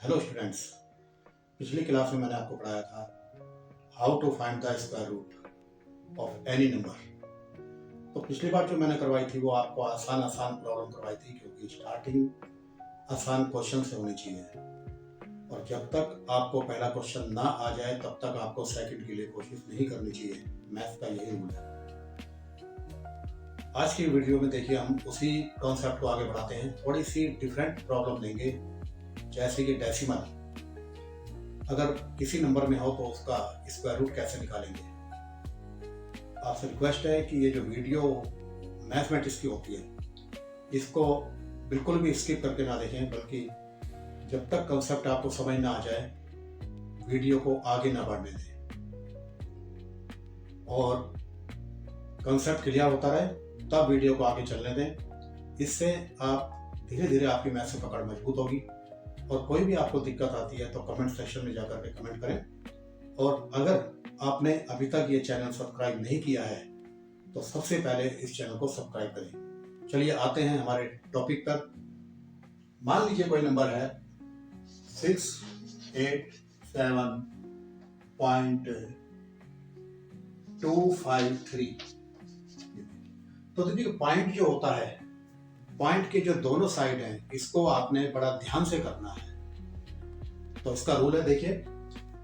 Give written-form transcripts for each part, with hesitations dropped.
Hello students. पिछली class में मैंने आपको पढ़ाया था how to find the square root of any number. तो पिछली बार जो मैंने करवाई थी वो आपको आसान प्रॉब्लम करवाई थी, क्योंकि स्टार्टिंग आसान क्वेश्चन से होनी चाहिए और जब तक आपको पहला क्वेश्चन ना आ जाए तब तक आपको सेकंड के लिए कोशिश नहीं करनी चाहिए। मैथ का यही रूल है। आज की वीडियो में देखिए हम उसी कॉन्सेप्ट को आगे बढ़ाते हैं। थोड़ी सी डिफरेंट प्रॉब्लम लेंगे, जैसे कि डेसिमल अगर किसी नंबर में हो तो उसका स्क्वायर रूट कैसे निकालेंगे। आपसे रिक्वेस्ट है कि ये जो वीडियो मैथमेटिक्स की होती है इसको बिल्कुल भी स्किप करके ना देखें, बल्कि जब तक कॉन्सेप्ट आपको समझ ना आ जाए वीडियो को आगे ना बढ़ने दें और कॉन्सेप्ट क्लियर होता रहे तब वीडियो को आगे चलने दें। इससे आप धीरे धीरे आपकी मैथ से पकड़ मजबूत होगी और कोई भी आपको दिक्कत आती है तो कमेंट सेक्शन में जाकर के कमेंट करें। और अगर आपने अभी तक ये चैनल सब्सक्राइब नहीं किया है तो सबसे पहले इस चैनल को सब्सक्राइब करें। चलिए आते हैं हमारे टॉपिक पर। मान लीजिए कोई नंबर है 687.253। तो देखिए पॉइंट जो होता है, पॉइंट के जो दोनों साइड हैं इसको आपने बड़ा ध्यान से करना है। तो इसका रूल है, देखिए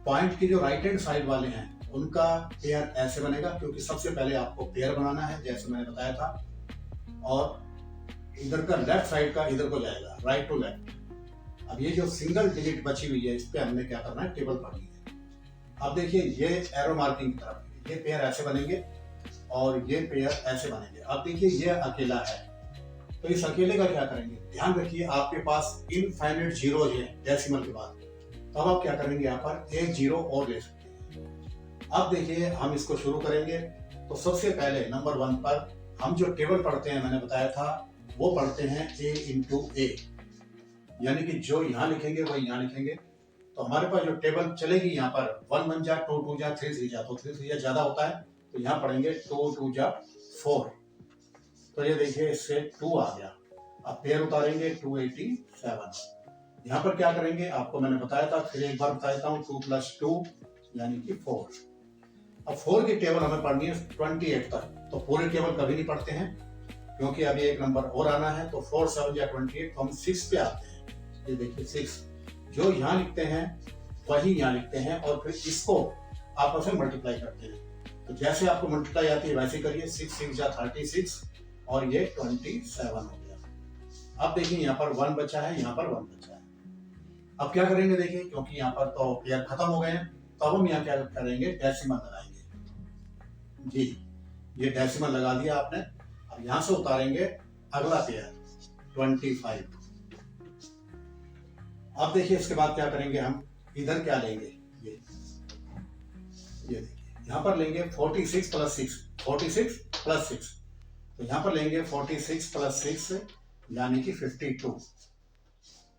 पॉइंट के जो राइट हैंड साइड वाले हैं उनका पेयर ऐसे बनेगा, क्योंकि सबसे पहले आपको पेयर बनाना है जैसे मैंने बताया था, और इधर का लेफ्ट साइड का इधर को जाएगा, राइट टू लेफ्ट। अब ये जो सिंगल डिजिट बची हुई है इस पे हमने क्या करना है, टेबल पढ़नी है। अब देखिए ये एरो मार्किंग की तरफ ये पेयर ऐसे बनेंगे और ये पेयर ऐसे बनेंगे। अब देखिए ये अकेला है तो इस अकेले का क्या करेंगे, ध्यान रखिए आपके पास इनफाइनाइट जीरोज हैं डेसिमल के बाद, तो अब आप क्या करेंगे यहाँ पर एक जीरो और ले सकते हैं। अब देखिए हम इसको शुरू करेंगे। तो सबसे पहले नंबर 1 पर हम जो टेबल पढ़ते हैं मैंने बताया था वो पढ़ते हैं a इंटू ए, यानी कि जो यहाँ लिखेंगे वो यहाँ लिखेंगे। तो हमारे पास जो टेबल चलेगी यहाँ पर 1 1 जा 2 2 जा 3 3 जा, तो 3 3 जा ज्यादा होता है तो यहाँ पढ़ेंगे 2 2 जा 4। तो ये देखिए इससे 2 आ गया। अब पेयर उतारेंगे 287। यहाँ पर क्या करेंगे आपको मैंने बताया था, फिर एक बार बता देता हूँ, 2 + 2 यानी कि 4। अब 4 की टेबल हमें पढ़नी है 28 तक, तो पूरी टेबल कभी नहीं पढ़ते हैं क्योंकि अभी एक नंबर और आना है। तो 4 7 या 28, तो हम 6 पे आते हैं। ये देखिए 6 जो यहाँ लिखते हैं वही यहाँ लिखते हैं और फिर इसको आपस में मल्टीप्लाई करते हैं। तो जैसे आपको मल्टीप्लाई आती है वैसे करिए, 6 6 जा 36 और ये 27 हो गया। अब देखिए यहाँ पर 1 बचा है, यहाँ पर 1 बचा है। अब क्या करेंगे देखिए, क्योंकि यहाँ पर तो पेयर खत्म हो गए हैं तो अब हम यहाँ क्या करेंगे, डेसिमल लगाएंगे। जी ये डेसिमल लगा दिया आपने। अब यहाँ से उतारेंगे अगला पेयर 25। अब देखिए इसके बाद क्या करेंगे, हम इधर क्या लेंगे, ये देखिए यहाँ पर लेंगे 46 + 6, 46 + 6। तो यहाँ पर लेंगे 46 + 6 यानी कि 52।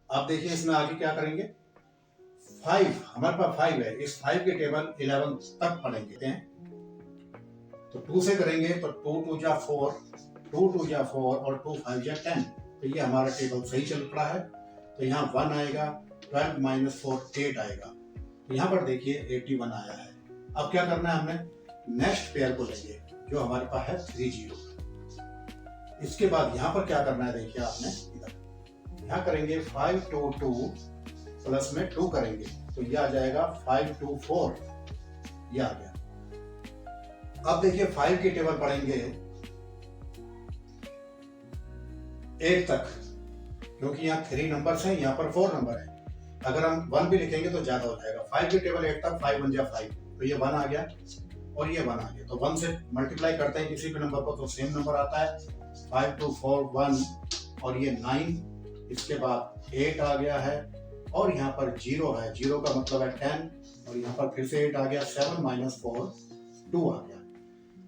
अब देखिए इसमें आगे क्या करेंगे, 5 हमारे पास 5 है, इस 5 के टेबल 11 तक पढ़ेंगे। तो 2 से करेंगे तो 2 2 जा 4, 2 2 जा 4 और 2 5 जा 10। तो ये हमारा टेबल सही चल पड़ा है। तो यहाँ 1 आएगा, 12 - 4 8 आएगा। तो यहाँ पर देखिए 81 आया है। अब क्या करना है, हमने नेक्स्ट पेयर को लेंगे जो हमारे पास है 30। इसके बाद यहाँ पर क्या करना है, देखिए आपने इधर यहाँ करेंगे 5 2 2 प्लस में 2 करेंगे तो ये आ जाएगा 5 2 4, ये आ गया। अब देखिए 5 की टेबल पढ़ेंगे 8 तक, क्योंकि यहाँ 3 नंबर्स हैं, यहाँ पर 4 नंबर है। अगर हम 1 भी लिखेंगे तो ज्यादा हो जाएगा। 5 की टेबल 8 तक, 5 1 जा 5, तो ये 1 आ गया और ये 1 आ गया। तो 1 से मल्टीप्लाई करते हैं किसी भी नंबर को तो सेम नंबर आता है, 5 2 4 1 और ये 9। इसके बाद 8 आ गया है और यहाँ पर 0 है, 0 का मतलब है 10 और यहाँ पर फिर से 8 आ गया, 7 - 4 2 आ गया।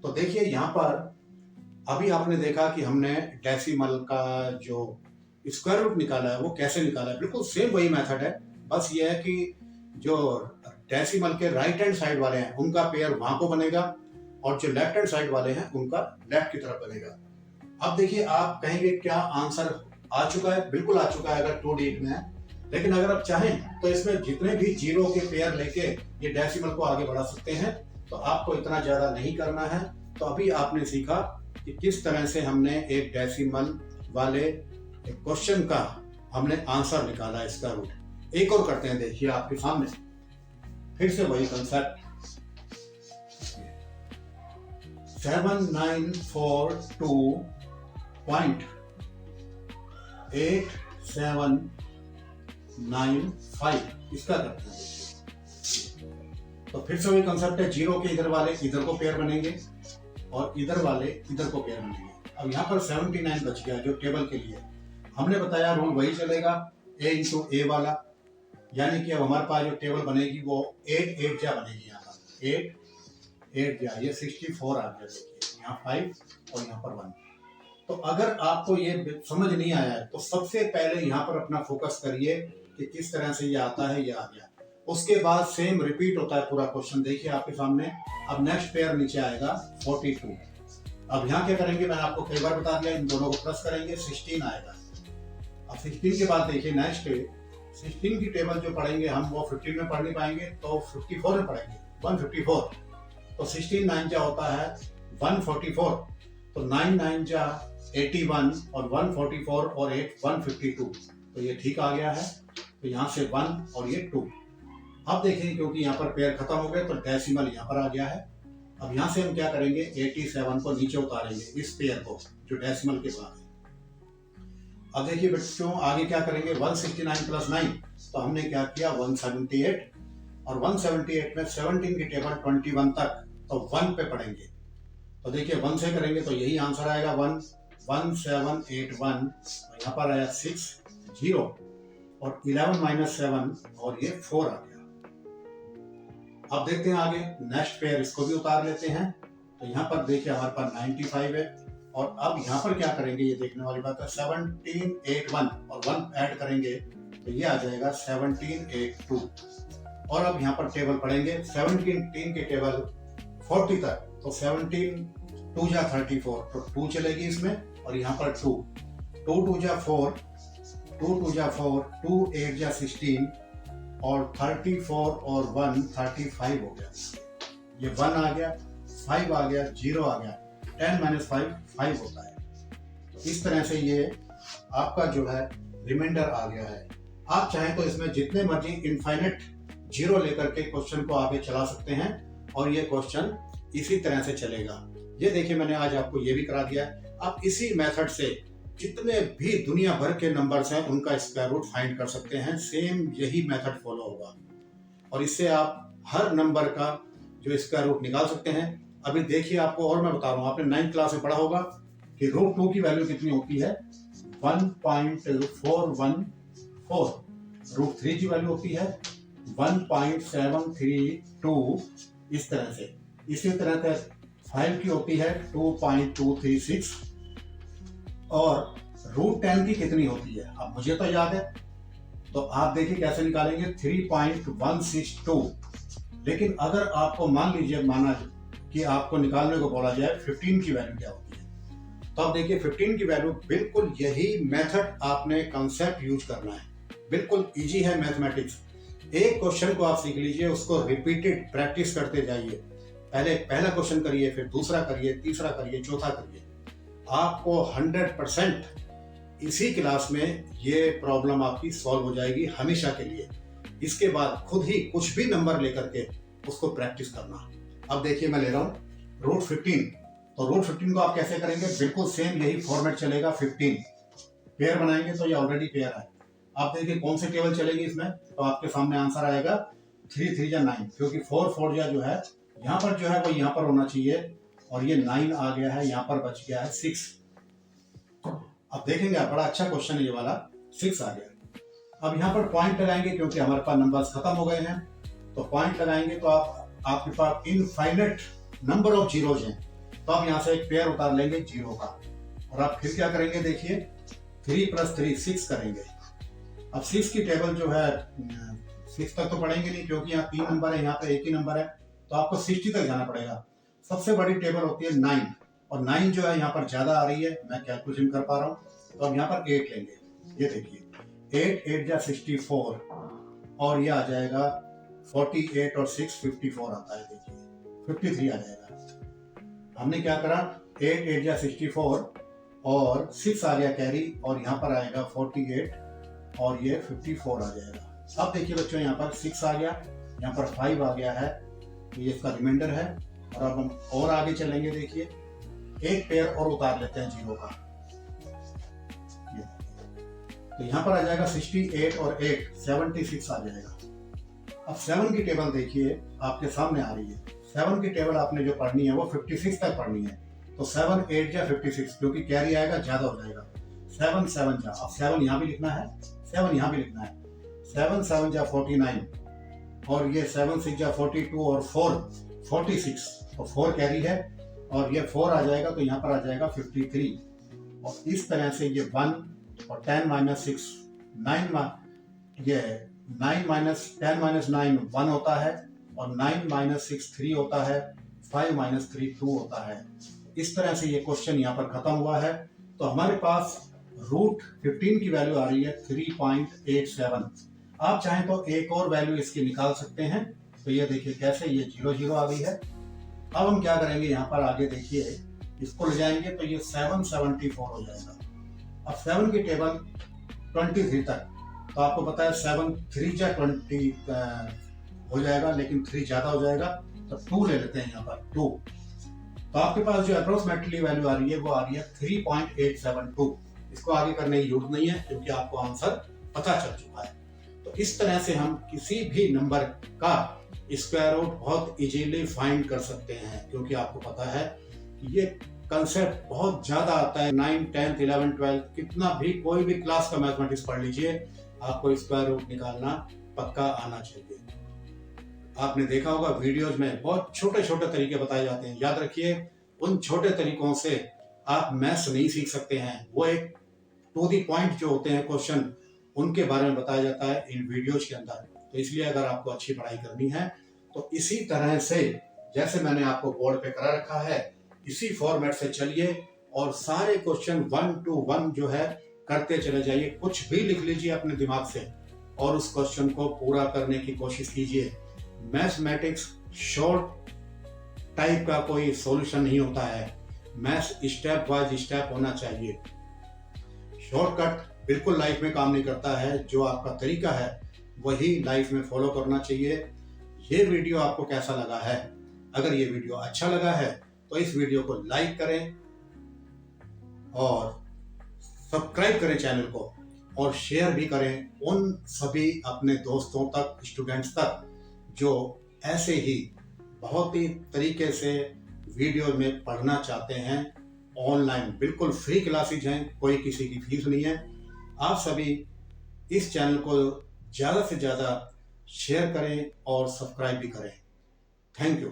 तो देखिए यहाँ पर अभी आपने देखा कि हमने डेसिमल का जो स्क्वायर रूट निकाला है वो कैसे निकाला है, बिल्कुल सेम वही मेथड है। बस ये है कि जो डेसिमल के राइट हैंड साइड वाले हैं उनका पेयर वहां को बनेगा और जो लेफ्ट हैंड साइड वाले हैं उनका लेफ्ट की तरफ बनेगा। अब देखिए आप कहेंगे क्या आंसर आ चुका है, बिल्कुल आ चुका है। अगर 2 डिजिट में है लेकिन अगर आप चाहें तो इसमें जितने भी जीरो के पेयर लेके ये डेसिमल को आगे बढ़ा सकते हैं। तो आपको इतना ज्यादा नहीं करना है। तो अभी आपने सीखा कि किस तरह से हमने एक डेसिमल वाले क्वेश्चन का हमने आंसर निकाला, इसका रूट। एक और करते हैं, देखिए आपके सामने फिर से वही कंसेप्ट। 7942.8795 इसका करते हैं। तो फिर से वही कंसेप्ट है, जीरो के इधर वाले इधर को पेयर बनेंगे और इधर वाले इधर को पेयर बनेंगे। अब यहाँ पर 79 बच गया जो टेबल के लिए हमने बताया, रूल वही चलेगा, a इंटू ए वाला। यानी कि अब हमारे पास जो टेबल बनेगी वो 8 8 जा बनेगी। यहाँ पर 8 8 जा, ये 64 आ गया। देखिए यहाँ 5 और यहाँ पर 1। तो अगर आपको ये समझ नहीं आया है तो सबसे पहले यहाँ पर अपना फोकस करिए कि किस तरह से ये आता है, ये आ गया। उसके बाद सेम रिपीट होता है पूरा क्वेश्चन, देखिए आपके सामने। अब नेक्स्ट पेयर नीचे आएगा 42। अब यहाँ क्या करेंगे, मैंने आपको कई बार बता दिया, इन दोनों को प्लस करेंगे, 16 आएगा। अब 16 के बाद देखिए नेक्स्ट 16 की टेबल जो पढ़ेंगे हम वो 15 में पढ़ नहीं पाएंगे, तो 54 में पढ़ेंगे, 154। तो 16 9 जा होता है 144। तो 9 9 जा 81 और 144 और 8 152। तो ये ठीक आ गया है। तो यहाँ से 1 और ये 2। अब देखिए क्योंकि यहाँ पर पेयर खत्म हो गए तो डेसिमल यहाँ पर आ गया है। अब यहाँ से हम क्या करेंगे, 87 को नीचे उतारेंगे, इस पेयर को जो डेसिमल के बाद है। अब देखिए बच्चों आगे क्या करेंगे, 169 प्लस 9। तो हमने क्या किया, 178 और 178 में 17 की टेबल 21 तक तो 1 पे पढ़ेंगे। तो देखिए 1 से करेंगे तो यही आंसर आएगा 1 1781। यहाँ पर आया 6 0 और 11 माइनस 7 और ये 4 आ गया। अब देखते हैं आगे नेक्स्ट पेयर, इसको भी उतार लेते हैं। तो यहाँ पर देखिए हमारे पास 95 है और अब यहाँ पर क्या करेंगे, ये देखने वाली बात है, 1781 और 1 ऐड करेंगे तो ये आ जाएगा 1782। और अब यहाँ पर टेबल पढ़ेंगे 17 के टेबल 40 तक। तो 17 2 जा 34, तो 2 चलेगी इसमें और यहाँ पर 2 2 2 जा 4 2 2 जा 4 2 8 जा 16 और 34 और 1 35 हो गया। ये 1 आ गया, 5 आ गया, 0 आ गया, 10 माइनस 5 5 होता है। तो इस तरह से ये आपका जो है रिमाइंडर आ गया है। आप चाहें तो इसमें जितने मर्जी इनफाइनाइट जीरो लेकर के क्वेश्चन को आगे चला सकते हैं और ये क्वेश्चन इसी तरह से चलेगा। ये देखिए मैंने आज आपको ये भी करा दिया है। आप इसी मेथड से जितने भी दुनिया भर के नंबर्स हैं उनका स्क्वायर रूट फाइंड कर सकते हैं। सेम यही मेथड फॉलो होगा और इससे आप हर नंबर का जो स्क्वायर रूट निकाल सकते हैं। अभी देखिए आपको और मैं बता रहा हूँ, आपने 9th क्लास में पढ़ा होगा कि रूट 2 की वैल्यू कितनी होती है, 1.414। रूट 3 की वैल्यू होती है 1.732। इस तरह से इसी तरह से 5 की होती है 2.236 और रूट 10 की कितनी होती है, अब मुझे तो याद है तो आप देखिए कैसे निकालेंगे, 3.162। लेकिन अगर आपको मान लीजिए माना कि आपको निकालने को बोला जाए 15 की वैल्यू क्या होती है, तो आप देखिए 15 की वैल्यू बिल्कुल यही मेथड आपने कंसेप्ट यूज करना है। बिल्कुल इजी है मैथमेटिक्स। एक क्वेश्चन को आप सीख लीजिए, उसको रिपीटेड प्रैक्टिस करते जाइए। पहले पहला क्वेश्चन करिए, फिर दूसरा करिए, तीसरा करिए, चौथा करिए। आपको 100% इसी क्लास में ये प्रॉब्लम आपकी सॉल्व हो जाएगी हमेशा के लिए। इसके बाद खुद ही कुछ भी नंबर लेकर के उसको प्रैक्टिस करना। अब देखिए मैं ले रहा हूँ रूट 15। तो रूट 15 को आप कैसे करेंगे, बिल्कुल सेम यही फॉर्मेट चलेगा। 15 पेयर बनाएंगे तो ये ऑलरेडी पेयर है। आप देखिए कौन से टेबल चलेगी इसमें, तो आपके सामने आंसर आएगा 3 3 जा 9, क्योंकि 4 4 जा जो है यहाँ पर जो है वो यहाँ पर होना चाहिए और ये 9 आ गया है, यहाँ पर बच गया है 6। अब देखेंगे आप, बड़ा अच्छा क्वेश्चन है ये वाला, 6 आ गया। अब यहाँ पर पॉइंट लगाएंगे क्योंकि हमारे पास नंबर्स खत्म हो गए हैं। तो पॉइंट लगाएंगे तो आपके पास इनफाइनाइट नंबर ऑफ जीरोज हैं। तो आप यहाँ से एक पेयर उतार लेंगे जीरो का और आप फिर क्या करेंगे, देखिए 3 + 3 6 करेंगे। अब 6 की टेबल जो है 6 तक तो पढ़ेंगे नहीं क्योंकि यहाँ 3 नंबर है, यहाँ पे एक ही नंबर है, तो आपको 60 तक जाना पड़ेगा। सबसे बड़ी टेबल होती है 9 और 9 जो है यहाँ पर ज्यादा आ रही है, मैं कैलकुलेशन कर पा रहा हूँ। तो अब यहाँ पर 8 लेंगे। ये देखिए 8 8 जा 64 और ये आ जाएगा 48 और 6 54 आता है। देखिए 53 आ जाएगा। हमने क्या करा, 8 8 जा 64 और 6 आ गया कैरी और यहाँ पर आएगा 48 और ये 54 आ जाएगा। अब देखिए बच्चों, यहाँ पर 6 आ गया, यहाँ पर 5 आ गया है, ये इसका रिमाइंडर है। और अब हम और आगे चलेंगे। देखिए एक पेयर और उतार लेते हैं जीरो का, तो यहाँ पर आ जाएगा 68 और 8 76 आ जाएगा। अब 7 की टेबल देखिए आपके सामने आ रही है। 7 की टेबल आपने जो पढ़नी है वो 56 तक पढ़नी है। तो 7 8 जा 56, क्योंकि कैरी आएगा ज्यादा हो जाएगा। 7 7 जा, अब 7 यहाँ भी लिखना है, 7 यहाँ भी लिखना है। 7 7 जा 49 और ये 7 6 जा 42 और 4 46, तो 4 कैरी है और ये 4 आ जाएगा, तो यहाँ पर आ जाएगा 53। और इस तरह से ये 1 और 10 माइनस 6 9, ये 9 माइनस 10 माइनस 9 1 होता है और 9 माइनस 6 3 होता है, 5 माइनस 3 2 होता है। इस तरह से ये क्वेश्चन यहाँ पर खत्म हुआ है। तो हमारे पास रूट 15 की वैल्यू आ रही है 3.87। आप चाहें तो एक और वैल्यू इसकी निकाल सकते हैं। तो ये देखिए कैसे, ये 0 0 आ गई है। अब हम क्या करेंगे, यहाँ पर आगे देखिए इसको ले जाएंगे तो ये 774 हो जाएगा। अब 7 की टेबल 23 तक, तो आपको पता है 7 3 जा 20 हो जाएगा, लेकिन 3 ज्यादा हो जाएगा, तो 2 ले लेते हैं यहाँ पर 2। तो आपके पास जो अप्रोक्सीमेटली वैल्यू आ रही है वो आ रही है 3.872। इसको आगे करने की जरूरत नहीं है क्योंकि आपको आंसर पता चल चुका है। तो इस तरह से हम किसी भी नंबर का स्क्वायर रूट बहुत इजीली फाइंड कर सकते हैं, क्योंकि आपको पता है कि ये कंसेप्ट बहुत ज्यादा आता है। 9 10 11 12 कितना भी कोई भी क्लास का मैथमेटिक्स पढ़ लीजिए, आपको स्क्वायर रूट निकालना पक्का आना चाहिए। आपने देखा होगा वीडियोज में बहुत छोटे छोटे तरीके बताए जाते हैं। याद रखिए, उन छोटे तरीकों से आप मैथ्स नहीं सीख सकते हैं। वो एक टू दी पॉइंट जो होते हैं क्वेश्चन, उनके बारे में बताया जाता है इन वीडियोज के अंदर। तो इसलिए अगर आपको अच्छी पढ़ाई करनी है तो इसी तरह से, जैसे मैंने आपको बोर्ड पे करा रखा है, इसी फॉर्मेट से चलिए और सारे क्वेश्चन 1 to 1 जो है करते चले जाइए। कुछ भी लिख लीजिए अपने दिमाग से और उस क्वेश्चन को पूरा करने की कोशिश कीजिए। मैथमेटिक्स शॉर्ट टाइप का कोई सॉल्यूशन नहीं होता है, मैथ्स स्टेप वाइज स्टेप होना चाहिए। शॉर्टकट बिल्कुल लाइफ में काम नहीं करता है। जो आपका तरीका है वही लाइफ में फॉलो करना चाहिए। ये वीडियो आपको कैसा लगा है? अगर ये वीडियो अच्छा लगा है तो इस वीडियो को लाइक करें और सब्सक्राइब करें चैनल को, और शेयर भी करें उन सभी अपने दोस्तों तक, स्टूडेंट्स तक, जो ऐसे ही बहुत ही तरीके से वीडियो में पढ़ना चाहते हैं। ऑनलाइन बिल्कुल फ्री क्लासेज हैं, कोई किसी की फीस नहीं है। आप सभी इस चैनल को ज़्यादा से ज़्यादा शेयर करें और सब्सक्राइब भी करें। Thank you.